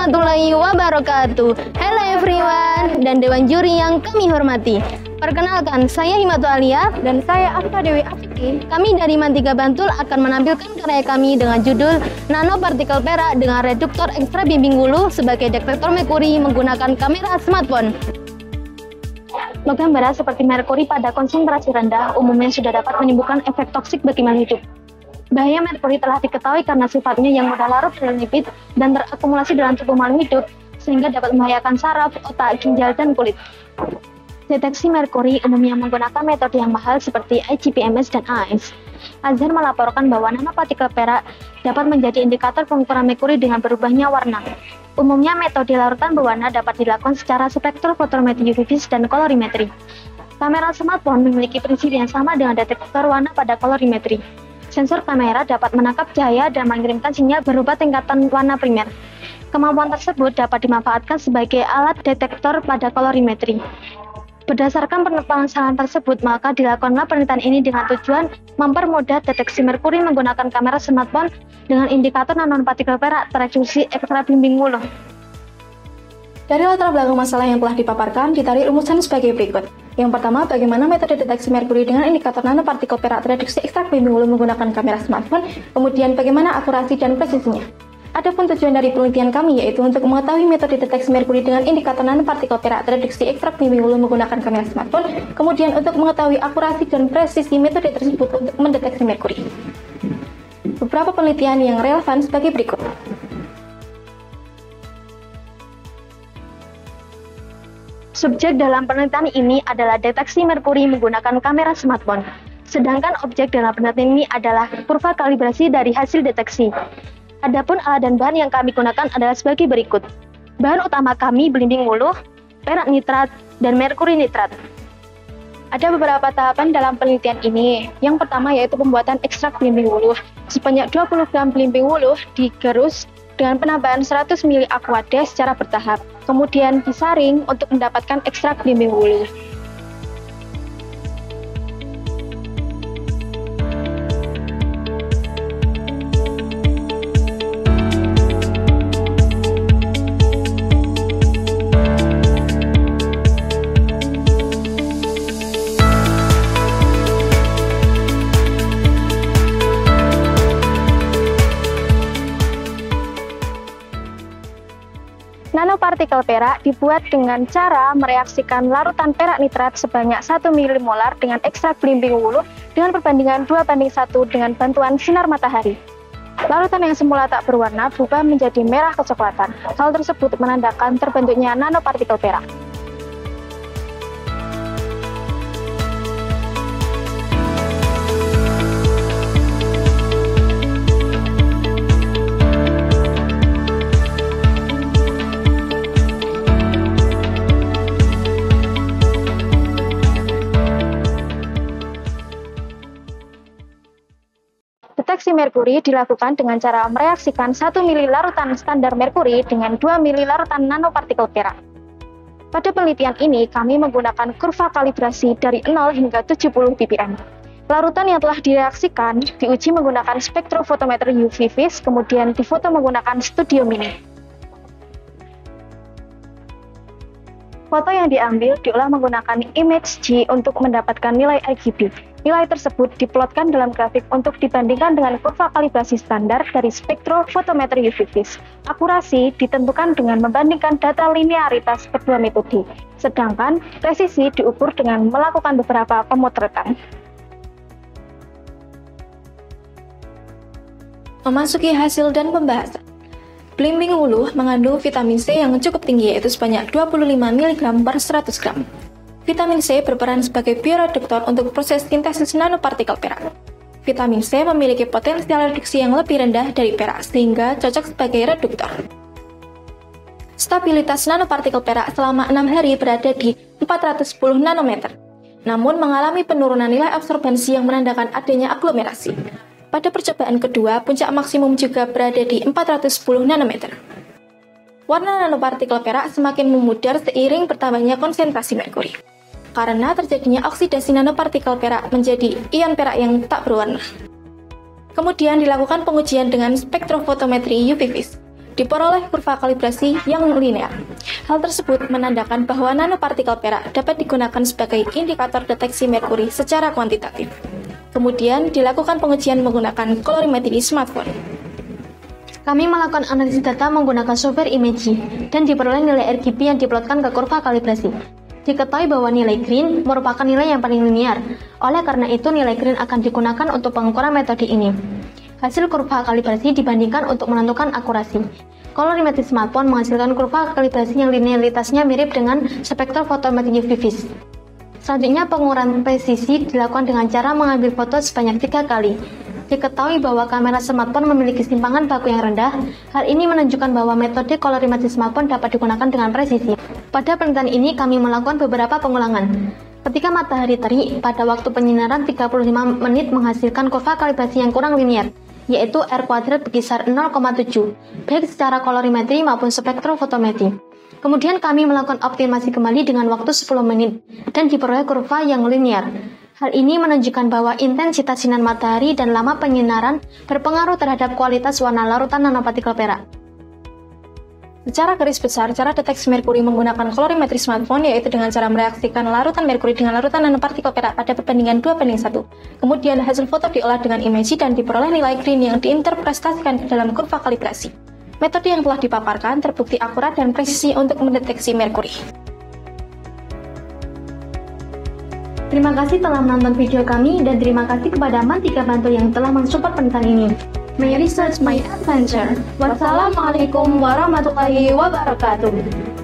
warahmatullahi wabarakatuh. Hello everyone dan dewan juri yang kami hormati. Perkenalkan, saya Himatul Alia dan saya Afka Dewi Afiki. Kami dari Mantika Bantul akan menampilkan karya kami dengan judul Nanopartikel Perak dengan reduktor ekstra bimbing wulu sebagai detektor merkuri menggunakan kamera smartphone. Logam berat seperti merkuri pada konsentrasi rendah umumnya sudah dapat menimbulkan efek toksik bagi makhluk hidup. Bahaya merkuri telah diketahui karena sifatnya yang mudah larut dalam lipid dan terakumulasi dalam tubuh makhluk hidup sehingga dapat membahayakan saraf, otak, ginjal, dan kulit. Deteksi merkuri umumnya menggunakan metode yang mahal seperti IGP-MS dan AS. Azhar melaporkan bahwa nanopartikel perak dapat menjadi indikator pengukuran merkuri dengan berubahnya warna. Umumnya metode larutan berwarna dapat dilakukan secara spektrofotometri UV dan kolorimetri. Kamera smartphone memiliki prinsip yang sama dengan detektor warna pada kolorimetri. Sensor kamera dapat menangkap cahaya dan mengirimkan sinyal berupa tingkatan warna primer. Kemampuan tersebut dapat dimanfaatkan sebagai alat detektor pada kolorimetri. Berdasarkan penelitian tersebut, maka dilakukanlah penelitian ini dengan tujuan mempermudah deteksi merkuri menggunakan kamera smartphone dengan indikator nanopartikel perak tereduksi ekstra bimbing wulu. Dari latar belakang masalah yang telah dipaparkan, ditarik rumusan sebagai berikut. Yang pertama, bagaimana metode deteksi merkuri dengan indikator nanopartikel perak tereduksi ekstra bimbing wulu menggunakan kamera smartphone, kemudian bagaimana akurasi dan presisinya. Adapun tujuan dari penelitian kami yaitu untuk mengetahui metode deteksi merkuri dengan indikator nanopartikel perak tereduksi ekstra bimbing wulu menggunakan kamera smartphone, kemudian untuk mengetahui akurasi dan presisi metode tersebut untuk mendeteksi merkuri. Beberapa penelitian yang relevan sebagai berikut. Subjek dalam penelitian ini adalah deteksi merkuri menggunakan kamera smartphone. Sedangkan objek dalam penelitian ini adalah kurva kalibrasi dari hasil deteksi. Adapun alat dan bahan yang kami gunakan adalah sebagai berikut. Bahan utama kami belimbing wulu, perak nitrat, dan merkuri nitrat. Ada beberapa tahapan dalam penelitian ini. Yang pertama yaitu pembuatan ekstrak belimbing wulu. Sebanyak 20 gram belimbing wulu digerus dengan penambahan 100 ml aquade secara bertahap. Kemudian disaring untuk mendapatkan ekstrak belimbing wulu. Nanopartikel perak dibuat dengan cara mereaksikan larutan perak nitrat sebanyak 1 milimolar dengan ekstrak belimbing wulu dengan perbandingan 2:1 dengan bantuan sinar matahari. Larutan yang semula tak berwarna berubah menjadi merah kecoklatan. Hal tersebut menandakan terbentuknya nanopartikel perak. Deteksi merkuri dilakukan dengan cara mereaksikan 1 ml larutan standar merkuri dengan 2 ml larutan nanopartikel perak. Pada penelitian ini, kami menggunakan kurva kalibrasi dari 0 hingga 70 ppm. Larutan yang telah direaksikan diuji menggunakan spektrofotometer UV vis, kemudian difoto menggunakan Studio Mini. Foto yang diambil diolah menggunakan ImageG untuk mendapatkan nilai RGB. Nilai tersebut diplotkan dalam grafik untuk dibandingkan dengan kurva kalibrasi standar dari spektrofotometer UV vis. Akurasi ditentukan dengan membandingkan data linearitas kedua metode, sedangkan presisi diukur dengan melakukan beberapa pemotretan. Memasuki hasil dan pembahasan. Belimbing wulu mengandung vitamin C yang cukup tinggi yaitu sebanyak 25 mg per 100 gram. Vitamin C berperan sebagai bioreduktor untuk proses sintesis nanopartikel perak. Vitamin C memiliki potensial reduksi yang lebih rendah dari perak sehingga cocok sebagai reduktor. Stabilitas nanopartikel perak selama 6 hari berada di 410 nanometer, namun mengalami penurunan nilai absorbensi yang menandakan adanya aglomerasi. Pada percobaan kedua, puncak maksimum juga berada di 410 nanometer. Warna nanopartikel perak semakin memudar seiring bertambahnya konsentrasi merkuri, karena terjadinya oksidasi nanopartikel perak menjadi ion perak yang tak berwarna. Kemudian dilakukan pengujian dengan spektrofotometri UV vis. diperoleh kurva kalibrasi yang linear. Hal tersebut menandakan bahwa nanopartikel perak dapat digunakan sebagai indikator deteksi merkuri secara kuantitatif. Kemudian dilakukan pengujian menggunakan kolorimetri smartphone. Kami melakukan analisis data menggunakan software imaging dan diperoleh nilai RGB yang diplotkan ke kurva kalibrasi. Diketahui bahwa nilai green merupakan nilai yang paling linear. Oleh karena itu, nilai green akan digunakan untuk pengukuran metode ini. Hasil kurva kalibrasi dibandingkan untuk menentukan akurasi. Kolorimetri smartphone menghasilkan kurva kalibrasi yang linearitasnya mirip dengan spektrofotometri UV vis. Selanjutnya, pengukuran presisi dilakukan dengan cara mengambil foto sebanyak 3 kali. Diketahui bahwa kamera smartphone memiliki simpangan baku yang rendah. Hal ini menunjukkan bahwa metode kolorimetri smartphone dapat digunakan dengan presisi. Pada penelitian ini, kami melakukan beberapa pengulangan. Ketika matahari terik, pada waktu penyinaran 35 menit menghasilkan kurva kalibrasi yang kurang linear, yaitu R kuadrat berkisar 0,7, baik secara kolorimetri maupun spektrofotometri. Kemudian kami melakukan optimasi kembali dengan waktu 10 menit, dan diperoleh kurva yang linear. Hal ini menunjukkan bahwa intensitas sinar matahari dan lama penyinaran berpengaruh terhadap kualitas warna larutan nanopartikel perak. Secara garis besar, cara deteksi merkuri menggunakan kolorimetri smartphone yaitu dengan cara mereaksikan larutan merkuri dengan larutan nanopartikel perak pada perbandingan 2:1. Kemudian hasil foto diolah dengan imaging dan diperoleh nilai green yang diinterpretasikan ke dalam kurva kalibrasi. Metode yang telah dipaparkan terbukti akurat dan presisi untuk mendeteksi merkuri. Terima kasih telah menonton video kami dan terima kasih kepada Mantika Bantu yang telah mensupport penelitian ini. May research my adventure. Wassalamualaikum warahmatullahi wabarakatuh.